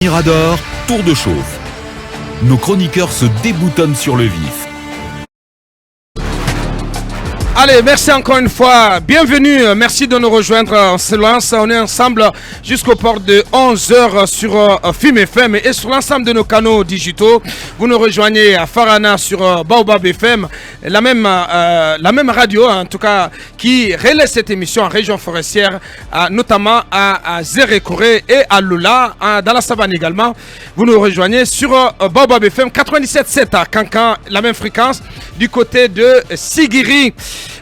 Mirador, tour de chauffe. Nos chroniqueurs se déboutonnent sur le vif. Allez, merci encore une fois. Bienvenue. Merci de nous rejoindre. On se lance. On est ensemble jusqu'au port de 11h sur FIM FM et sur l'ensemble de nos canaux digitaux. Vous nous rejoignez à Farana sur Baobab FM, la même radio en tout cas qui relaie cette émission en région forestière, notamment à Zérékoré et à Lula, dans la savane également. Vous nous rejoignez sur Baobab FM 97.7 à Kankan, la même fréquence du côté de Sigiri.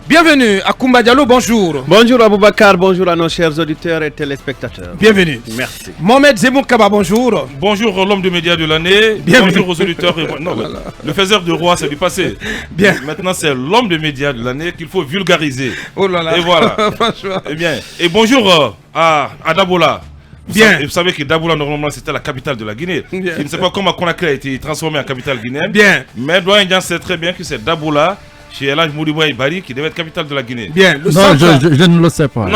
Bienvenue à Koumba Diallo, bonjour. Bonjour Aboubakar, bonjour à nos chers auditeurs et téléspectateurs. Bienvenue. Merci. Mohamed Zemoun Kaba, bonjour. Bonjour l'homme de médias de l'année. Bonjour aux auditeurs. Non, le faiseur de roi, c'est du passé. Bien. Maintenant, c'est l'homme de médias de l'année qu'il faut vulgariser. Oh là là. Et voilà. Eh bien. Et bonjour à Dabola. Bien. Vous savez que Dabola, normalement, c'était la capitale de la Guinée. Bien. Je ne sais pas comment Conakry a été transformé en capitale guinéenne. Bien. Mais Doyen Dian sait très bien que c'est Dabola, chez Elhadj Modibo Ibari, qui devait être capitale de la Guinée. Bien. Le non, centre, je ne le sais pas.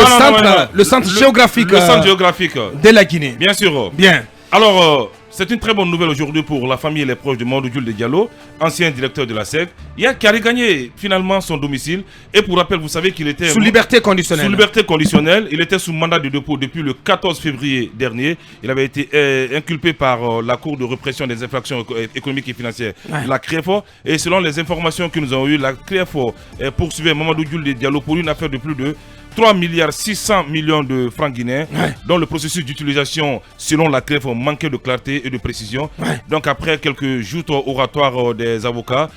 le centre géographique, Le centre géographique de la Guinée. Bien sûr. Bien. Alors, c'est une très bonne nouvelle aujourd'hui pour la famille et les proches de Mamadou Diouldé Diallo, ancien directeur de la SEC, qui a regagné finalement son domicile. Et pour rappel, vous savez qu'il était Sous liberté conditionnelle. Sous liberté conditionnelle. Il était sous mandat de dépôt depuis le 14 février dernier. Il avait été inculpé par la Cour de répression des infractions économiques et financières, la CREFO. Et selon les informations que nous avons eues, la CREFO poursuivait Mamadou Diouldé Diallo pour une affaire de plus de 3 milliards 600 millions de francs guinéens, dont le processus d'utilisation, selon la CREFO, manquait de clarté et de précision. Donc après quelques joutes oratoires des avocats,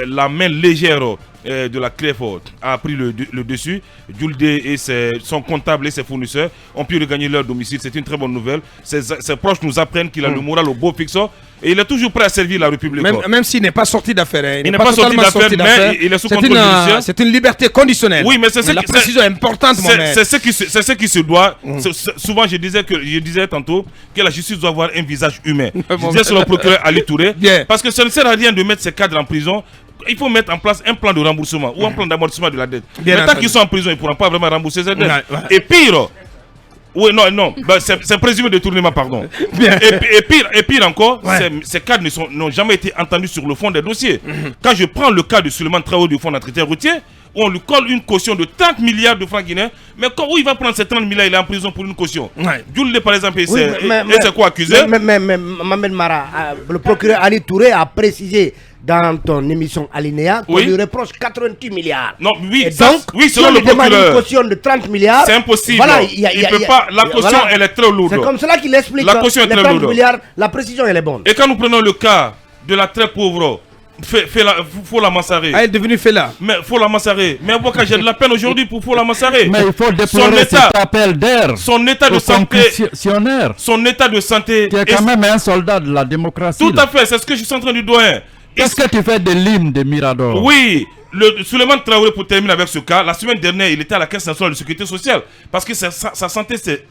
la main légère de la CREFO a pris le dessus. Diouldé et son comptable et ses fournisseurs ont pu regagner leur domicile. C'est une très bonne nouvelle. Ses proches nous apprennent qu'il a le moral au beau fixo et il est toujours prêt à servir la République. Même s'il n'est pas sorti d'affaires. Hein. Il n'est pas sorti d'affaires, mais il est sous contrôle judiciaire. C'est une liberté conditionnelle. Oui, mais c'est la précision est importante. C'est ce qui se doit. Souvent, je disais tantôt que la justice doit avoir un visage humain. Je disais sur le procureur Ali Touré, parce que ça ne sert à rien de mettre ces cadres en prison. Il faut mettre en place un plan de remboursement ou un plan d'amortissement de la dette. Mais tant qu'ils sont en prison, ils ne pourront pas vraiment rembourser cette dette. Et pire, c'est présumé détournement, pardon. Et pire encore, ces cadres n'ont jamais été entendus sur le fond des dossiers. Quand je prends le cas de Suleiman Traoré du fonds d'entretien routier, où on lui colle une caution de 30 milliards de francs guinéens, mais où il va prendre ces 30 milliards, il est en prison pour une caution. Diouldé, par exemple, c'est quoi accusé? Mais Mohamed Mara, le procureur Ali Touré a précisé dans ton émission Alinéa qu'on lui reproche 88 milliards. Non, oui, et donc, selon le procureur, une caution de 30 milliards, c'est impossible. Voilà, il peut pas. La caution, elle est très lourde. C'est comme cela qu'il explique. La caution est les très 30 lourde. milliards, la précision, elle est bonne. Et quand nous prenons le cas de la très pauvre Fola Massaré. Elle est devenue Fela. Mais Fola Massaré. Mais moi, quand j'ai de la peine aujourd'hui pour Fola Massaré. Mais il faut déplorer cet appel d'air. Son état de santé. Son état de santé. Tu es quand même un soldat de la démocratie. Tout à fait, c'est ce que je suis en train de doyen. Qu'est-ce que tu fais de l'hymne de Mirador? Oui, Suleiman Traoré, pour terminer avec ce cas, la semaine dernière, il était à la Caisse nationale de sécurité sociale parce que sa santé s'est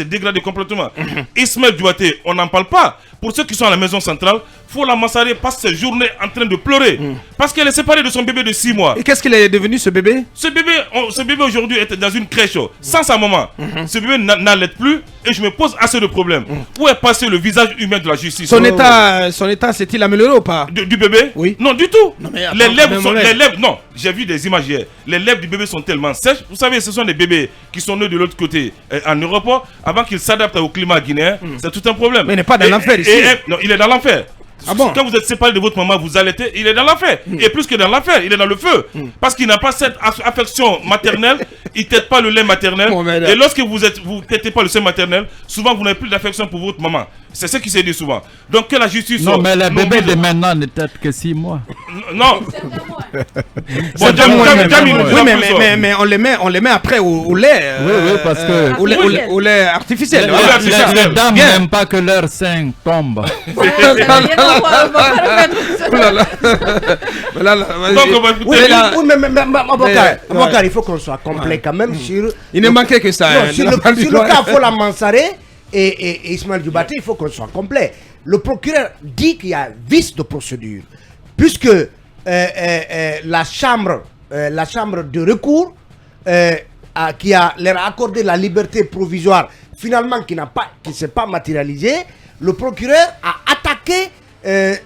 dégradée complètement. Ismaël Duaté, on n'en parle pas. Pour ceux qui sont à la maison centrale, Fola Massaré passe ses journées en train de pleurer parce qu'elle est séparée de son bébé de 6 mois. Et qu'est-ce qu'il est devenu, ce bébé? Ce bébé aujourd'hui est dans une crèche sans sa maman. Ce bébé n'allait plus et je me pose assez de problèmes. Où est passé le visage humain de la justice? Son état s'est-il amélioré ou pas? Du bébé? Oui. Non, du tout. Non, mais les lèvres, non, j'ai vu des images hier. Les lèvres du bébé sont tellement sèches. Vous savez, ce sont des bébés qui sont nés de l'autre côté en Europe avant qu'ils s'adaptent au climat guinéen. C'est tout un problème. Mais il n'est pas dans l'enfer ici. Non, il est dans l'enfer. Ah bon? Quand vous êtes séparé de votre maman, vous allaitez, il est dans l'enfer. Et plus que dans l'enfer, il est dans le feu. Parce qu'il n'a pas cette affection maternelle, il ne tète pas le lait maternel. Et lorsque vous ne têtez pas le sein maternel, souvent vous n'avez plus d'affection pour votre maman. C'est ce qui s'est dit souvent. Donc que la justice... Non, mais les bébés de maintenant ne têtent que 6 mois. Non. Mais on les met après au lait. Oui, parce que... Au lait artificiel. Les dames n'aiment pas que leur sein tombe. Aboubakar, il faut qu'on soit complet quand même sur... Il ne manquait que ça. Sur le cas Fola Massaré et Ismaël Dubaté, il faut qu'on soit complet. Le procureur dit qu'il y a vice de procédure, puisque la chambre de recours qui a leur accordé la liberté provisoire, finalement qui ne s'est pas matérialisée, le procureur a attaqué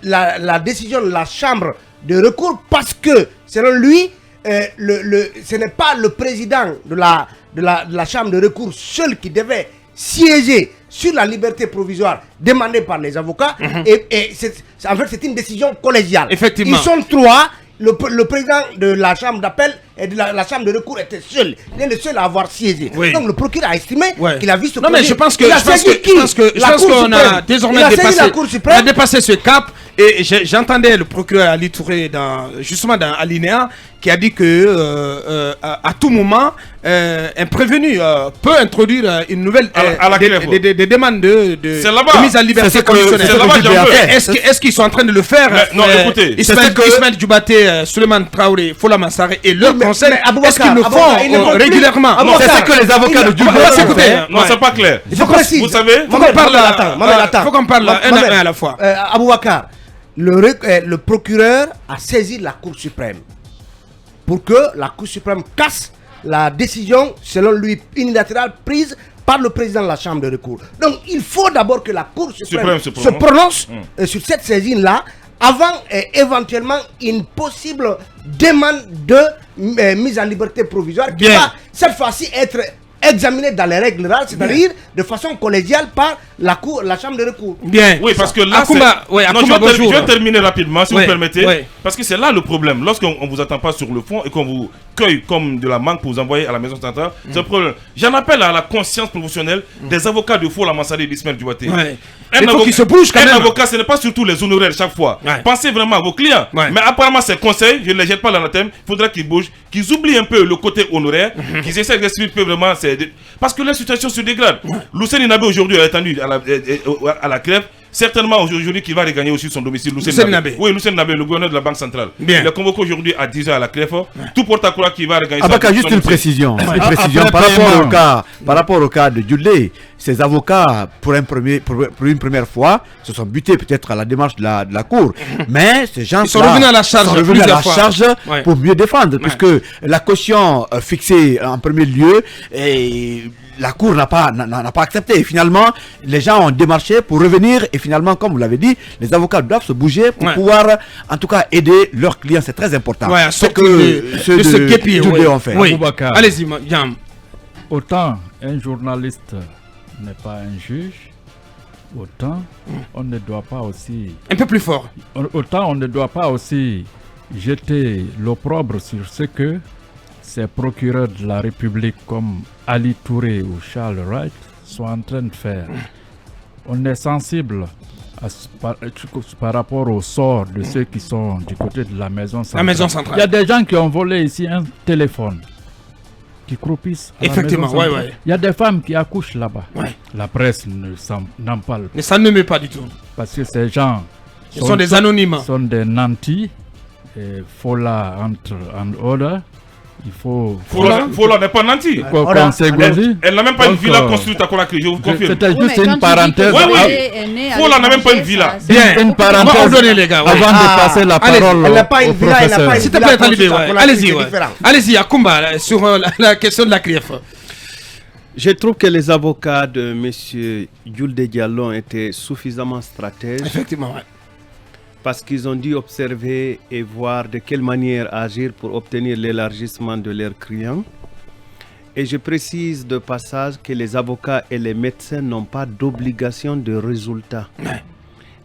la décision de la chambre de recours parce que, selon lui, ce n'est pas le président de la chambre de recours seul qui devait siéger sur la liberté provisoire demandée par les avocats. Et en fait, c'est une décision collégiale. Effectivement. Ils sont 3. Le président de la chambre d'appel et de la chambre de recours était seul. Il est le seul à avoir siégé. Oui. Donc le procureur a estimé qu'il a vu ce Non, mais je pense qu'on a désormais dépassé ce cap. Et j'entendais le procureur Ali Touré justement dans Alinéa qui a dit que à tout moment un prévenu peut introduire une nouvelle des demandes de mise en liberté conditionnelle. Est-ce qu'ils sont en train de le faire? Non, écoutez, Ismaël Djoubaté, Souleymane Traoré, Fola Massaré et leur conseil, est-ce qu'ils le font régulièrement? C'est ce que les avocats de Djoubaté font. Non, c'est pas clair. Vous savez, faut qu'on parle un à la fois. Aboubakar, le procureur a saisi la Cour suprême pour que la Cour suprême casse la décision, selon lui, unilatérale prise par le président de la chambre de recours. Donc il faut d'abord que la Cour suprême se prononce sur cette saisine-là avant éventuellement une possible demande de mise en liberté provisoire qui va cette fois-ci être examiné dans les règles rares, c'est-à-dire de façon collégiale par la chambre de recours. Bien. Oui, parce que là, je vais terminer rapidement, si vous permettez, parce que c'est là le problème. Lorsqu'on ne vous attend pas sur le fond et qu'on vous cueille comme de la mangue pour vous envoyer à la maison centrale, c'est le problème. J'en appelle à la conscience professionnelle des avocats de Fola Massaré et d'Ismaël Djoubaté. Il faut qu'ils se bougent quand même. Un avocat, ce n'est pas surtout les honoraires chaque fois. Pensez vraiment à vos clients. Mais apparemment, ces conseils, je ne les jette pas dans la thème. Il faudra qu'ils bougent, qu'ils oublient un peu le côté honoraire, qu'ils essaient d'expliquer vraiment. Parce que la situation se dégrade. Lucien Nabé aujourd'hui a attendu à la grève. Certainement aujourd'hui qui va regagner aussi son domicile. Lucien Nabé. Oui, Lucien Nabé, le gouverneur de la Banque centrale. Il est convoqué aujourd'hui à 10h à la grève. Tout porte à croire qu'il va regagner son domicile. Juste une précision. Par rapport au cas de Djoulé, ces avocats, pour une première fois, se sont butés peut-être à la démarche de la Cour. Mais ces gens sont revenus à la charge, pour mieux défendre. Puisque la caution fixée en premier lieu, la Cour n'a pas accepté. Et finalement, les gens ont démarché pour revenir. Et finalement, comme vous l'avez dit, les avocats doivent se bouger pour pouvoir, en tout cas, aider leurs clients. C'est très important. Ce que ce guépier ont fait. Allez-y, Yam. Autant un journaliste n'est pas un juge, autant on ne doit pas aussi... Un peu plus fort. Autant on ne doit pas aussi jeter l'opprobre sur ce que ces procureurs de la République comme Ali Touré ou Charles Wright sont en train de faire. On est sensible par rapport au sort de ceux qui sont du côté de la maison centrale. Il y a des gens qui ont volé ici un téléphone, qui croupissent. Effectivement, Il y a des femmes qui accouchent là-bas. La presse n'en parle pas. Mais ça ne met pas du tout. Parce que ces gens sont des anonymes. Sont des nantis. Et Fola entre en order. Il faut. Fola n'est pas nanti. Elle n'a même pas une villa construite à Conakry, je vous confirme. C'était juste une parenthèse. Fola n'a même pas une villa. Bien, une parenthèse. Les gars, avant de passer la parole. Elle n'a pas une villa, elle n'a pas une villa. Allez-y, Akumba, sur la question de la CRIEF. Je trouve que les avocats de M. Djoulé Diallo étaient suffisamment stratèges. Effectivement, parce qu'ils ont dû observer et voir de quelle manière agir pour obtenir l'élargissement de leurs clients. Et je précise de passage que les avocats et les médecins n'ont pas d'obligation de résultat.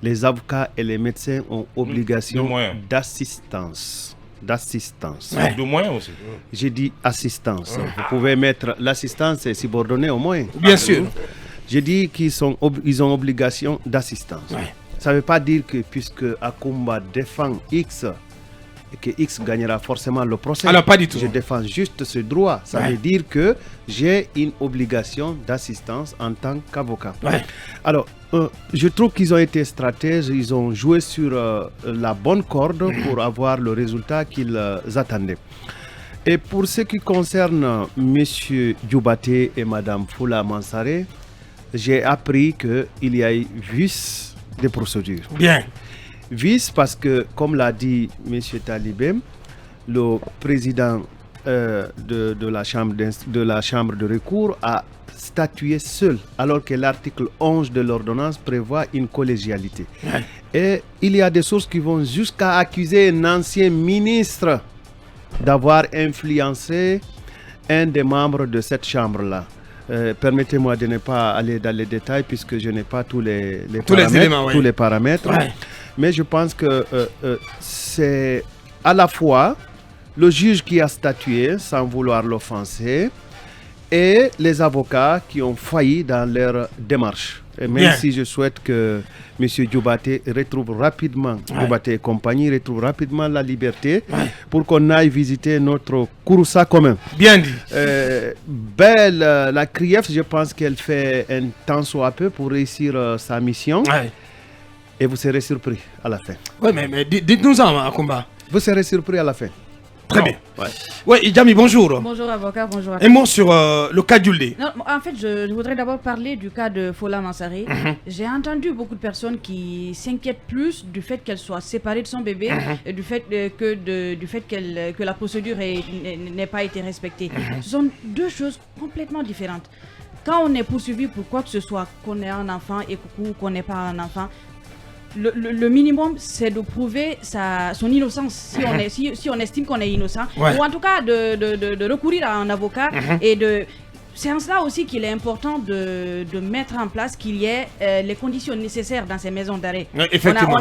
Les avocats et les médecins ont obligation d'assistance. De moyens aussi. J'ai dit assistance. Vous pouvez mettre l'assistance et subordonner au moins. Bien sûr. J'ai dit qu'ils ont obligation d'assistance. Ça ne veut pas dire que puisque Akumba défend X, et que X gagnera forcément le procès. Alors pas du tout. Je défends juste ce droit. Ça veut dire que j'ai une obligation d'assistance en tant qu'avocat. Alors, je trouve qu'ils ont été stratèges. Ils ont joué sur la bonne corde pour avoir le résultat qu'ils attendaient. Et pour ce qui concerne M. Djoubaté et Mme Fola Massaré, j'ai appris qu'il y a eu vice des procédures. Bien. Vice parce que, comme l'a dit M. Talibem, le président de la chambre de recours a statué seul, alors que l'article 11 de l'ordonnance prévoit une collégialité. Et il y a des sources qui vont jusqu'à accuser un ancien ministre d'avoir influencé un des membres de cette chambre-là. Permettez-moi de ne pas aller dans les détails puisque je n'ai pas tous les paramètres. Ouais. Mais je pense que c'est à la fois le juge qui a statué sans vouloir l'offenser et les avocats qui ont failli dans leur démarche. Et même si je souhaite que M. Dioubaté retrouve rapidement, Dioubaté et compagnie retrouve rapidement la liberté pour qu'on aille visiter notre Kouroussa commun. Bien dit. La CRIEF, je pense qu'elle fait un temps soit peu pour réussir sa mission. Et vous serez surpris à la fin. Oui, mais dites-nous-en, Akumba. Vous serez surpris à la fin. Très bien. Oui, Idjami, bonjour. Bonjour avocat, bonjour. Un mot sur le cas d'Ulde. En fait, je voudrais d'abord parler du cas de Fola Mansaré. J'ai entendu beaucoup de personnes qui s'inquiètent plus du fait qu'elle soit séparée de son bébé et du fait que la procédure n'ait pas été respectée. Ce sont deux choses complètement différentes. Quand on est poursuivi pour quoi que ce soit, qu'on ait un enfant et qu'on n'ait pas un enfant, le minimum, c'est de prouver son innocence, si on estime qu'on est innocent, ou en tout cas de recourir à un avocat et de... C'est en cela aussi qu'il est important de mettre en place qu'il y ait les conditions nécessaires dans ces maisons d'arrêt. Effectivement.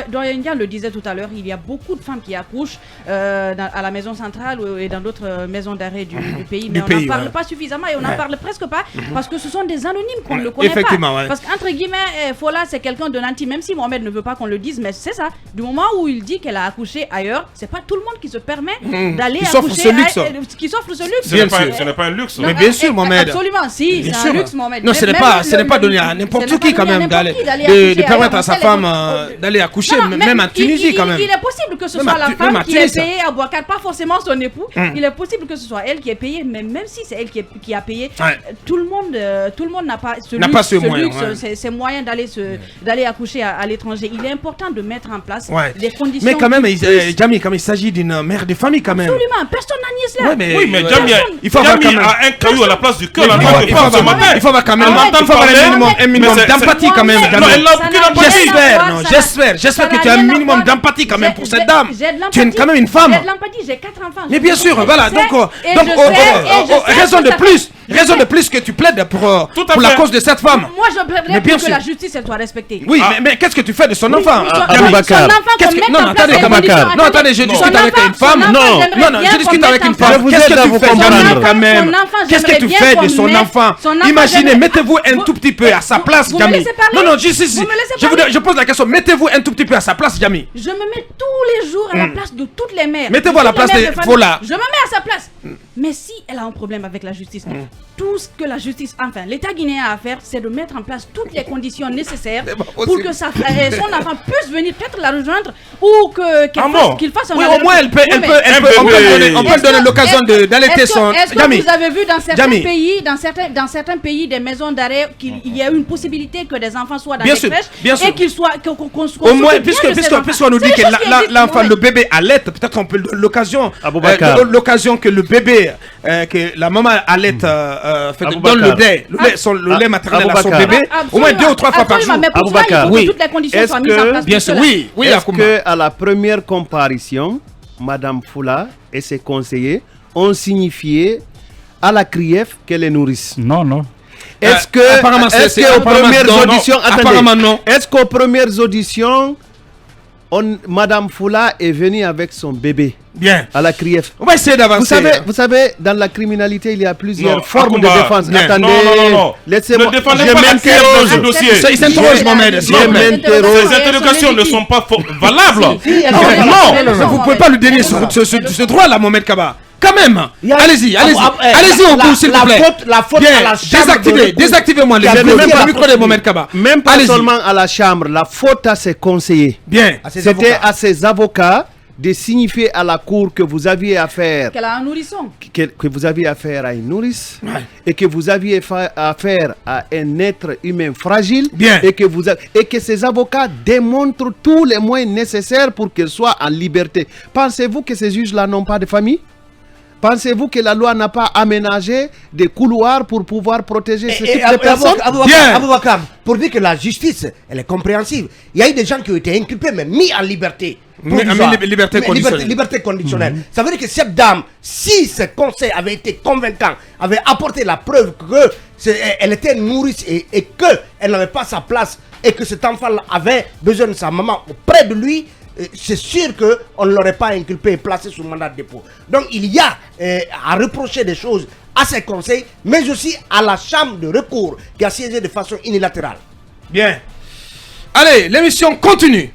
Doyen Ndiaye le disait tout à l'heure, il y a beaucoup de femmes qui accouchent à la maison centrale et dans d'autres maisons d'arrêt du pays, mais on n'en parle pas suffisamment et on n'en parle presque pas parce que ce sont des anonymes qu'on ne le connaît pas. Parce qu'entre guillemets, Fola, c'est quelqu'un de nanti, même si Mohamed ne veut pas qu'on le dise, mais c'est ça. Du moment où il dit qu'elle a accouché ailleurs, c'est pas tout le monde qui se permet d'aller accoucher, qui s'offre ce luxe. Ce n'est pas un luxe. Mais bien sûr, Mohamed. Absolument, si, c'est un luxe, Mohamed. Non, ce n'est pas donné à n'importe qui quand même de permettre à sa femme d'aller accoucher, même en Tunisie quand même. Il est possible que ce soit la femme qui est payée à Bouakar, pas forcément son époux. Il est possible que ce soit elle qui est payée, mais même si c'est elle qui a payé, tout le monde n'a pas ce luxe, ces moyens d'aller accoucher à l'étranger. Il est important de mettre en place des conditions. Mais quand même, Djami, comme il s'agit d'une mère de famille quand même. Absolument, personne n'a nié cela. Oui, mais Djami, il faut avoir un caillou à la place du cœur. Il faut avoir quand même un minimum d'empathie quand même. J'espère que tu as un minimum d'empathie quand même pour cette dame. Tu es quand même une femme. J'ai de l'empathie, j'ai 4 enfants. Mais bien sûr, voilà. Donc, raison de plus que tu plaides pour la cause de cette femme. Moi, je plaiderais pour que la justice soit respectée. Oui, mais qu'est-ce que tu fais de son enfant? Aboubacar. Non, attendez, je discute avec une femme. Non, je discute avec une femme. Qu'est-ce que tu fais quand même? Qu'est-ce que tu fais de son enfant? Imaginez, mettez-vous un tout petit peu à sa place, Djami. Non, je pose la question. Mettez-vous un tout petit peu à sa place, Djami. Je me mets tous les jours à la place de toutes les mères. Mettez-vous à la place de Fola. Je me mets à sa place. Mais si elle a un problème avec la justice, tout ce que la justice, enfin l'État guinéen a à faire, c'est de mettre en place toutes les conditions nécessaires pour que son enfant puisse venir peut-être la rejoindre ou qu'il fasse un oui, au moins on peut donner l'occasion d'allaiter son... Est-ce que vous avez vu dans certains pays des maisons d'arrêt qu'il y a une possibilité que des enfants soient dans les crèches et qu'ils soient... Au moins, puisqu'on nous dit que l'enfant, le bébé allait, peut-être on peut l'occasion que le bébé, que la maman allait donne le lait maternel à son bébé, au moins 2 ou 3 fois par jour. Mais pour ça, il faut que toutes les conditions soient mises en place. Bien sûr, oui. Est-ce qu'à la première comparution, Madame Fola et ses conseillers ont signifié à la CRIEF qu'elle est nourrice? Non. Est-ce qu'aux premières auditions, Madame Fola est venue avec son bébé? Bien. À la CRIEF. On va essayer d'avancer. Vous savez, dans la criminalité, il y a plusieurs formes de défense. Bien. Attendez, laissez-moi. Je m'interroge. Il s'interroge, Mohamed. Ces interrogations ne sont pas valables. Non, vous ne pouvez pas lui donner ce droit-là, Mohamed Kaba. Quand même. Allez-y au bout, s'il vous plaît. La faute à la chambre. Désactivez-moi le micro de Mohamed Kaba. Même pas seulement à la chambre, la faute à ses conseillers. Bien. C'était à ses avocats de signifier à la cour que vous aviez affaire qu'elle a un nourrisson, que vous aviez affaire à une nourrice et que vous aviez affaire à un être humain fragile. Bien. Et que ces avocats démontrent tous les moyens nécessaires pour qu'elle soit en liberté. Pensez-vous que ces juges-là n'ont pas de famille? Pensez-vous que la loi n'a pas aménagé des couloirs pour pouvoir protéger ce type de personnes? Aboubakar, pour dire que la justice, elle est compréhensive. Il y a eu des gens qui ont été inculpés, mais mis en liberté. Liberté conditionnelle. Liberté conditionnelle. Ça veut dire que cette dame, si ce conseil avait été convaincant, avait apporté la preuve qu'elle était nourrice et qu'elle n'avait pas sa place et que cet enfant avait besoin de sa maman auprès de lui, c'est sûr qu'on ne l'aurait pas inculpé et placé sous mandat de dépôt. Donc il y a à reprocher des choses à ces conseils, mais aussi à la chambre de recours qui a siégé de façon unilatérale. Bien. Allez, l'émission continue.